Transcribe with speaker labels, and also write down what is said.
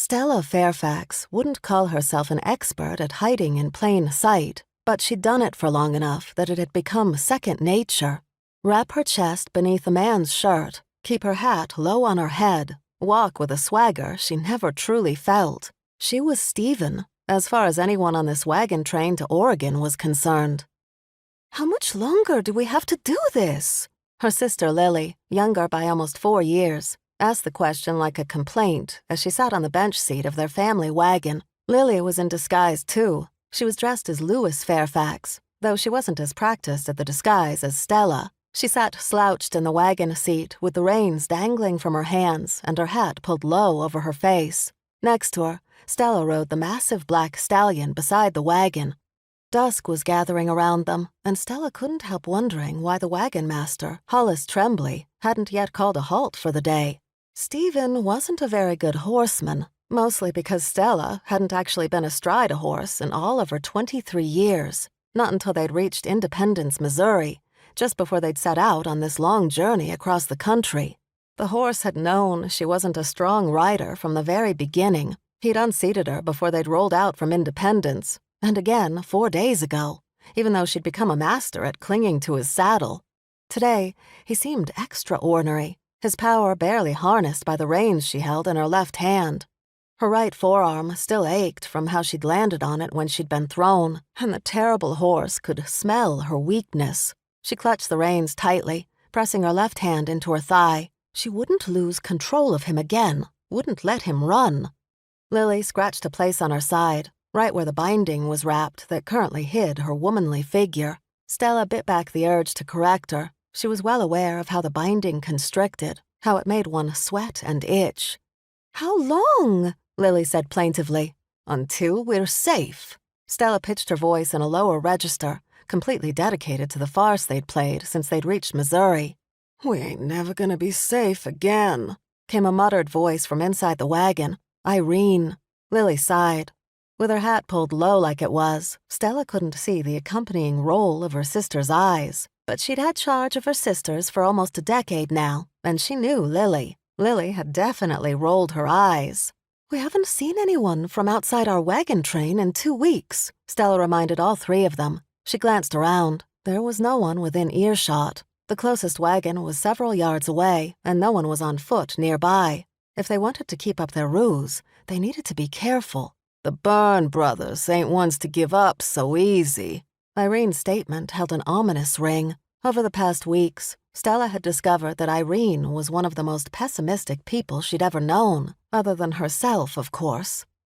Speaker 1: Stella Fairfax wouldn't call herself an expert at hiding in plain sight, but she'd done it for long enough that it had become second nature. Wrap her chest beneath a man's shirt, keep her hat low on her head, walk with a swagger she never truly felt. She was Stephen, as far as anyone on this wagon train to Oregon was concerned. "How much longer do we have to do this?" Her sister Lily, younger by almost 4 years, asked the question like a complaint as she sat on the bench seat of their family wagon. Lily was in disguise too. She was dressed as Louis Fairfax, though she wasn't as practiced at the disguise as Stella. She sat slouched in the wagon seat with the reins dangling from her hands and her hat pulled low over her face. Next to her, Stella rode the massive black stallion beside the wagon. Dusk was gathering around them, and Stella couldn't help wondering why the wagon master, Hollis Tremblay, hadn't yet called a halt for the day. Stephen wasn't a very good horseman, mostly because Stella hadn't actually been astride a horse in all of her 23 years, not until they'd reached Independence, Missouri, just before they'd set out on this long journey across the country. The horse had known she wasn't a strong rider from the very beginning. He'd unseated her before they'd rolled out from Independence, and again 4 days ago, even though she'd become a master at clinging to his saddle. Today, he seemed extraordinary, his power barely harnessed by the reins she held in her left hand. Her right forearm still ached from how she'd landed on it when she'd been thrown, and the terrible horse could smell her weakness. She clutched the reins tightly, pressing her left hand into her thigh. She wouldn't lose control of him again, wouldn't let him run. Lily scratched a place on her side, right where the binding was wrapped that currently hid her womanly figure. Stella bit back the urge to correct her. She was well aware of how the binding constricted, how it made one sweat and itch. "How long?" Lily said plaintively. "Until we're safe." Stella pitched her voice in a lower register, completely dedicated to the farce they'd played since they'd reached Missouri. "We ain't never gonna be safe again," came a muttered voice from inside the wagon. "Irene." Lily sighed. With her hat pulled low like it was, Stella couldn't see the accompanying roll of her sister's eyes. But she'd had charge of her sisters for almost a decade now, and she knew Lily. Lily had definitely rolled her eyes. "We haven't seen anyone from outside our wagon train in 2 weeks," Stella reminded all 3 of them. She glanced around. There was no one within earshot. The closest wagon was several yards away, and no one was on foot nearby. If they wanted to keep up their ruse, they needed to be careful. "The Byrne brothers ain't ones to give up so easy." Irene's statement held an ominous ring. Over the past weeks, Stella had discovered that Irene was one of the most pessimistic people she'd ever known, other than herself, of course.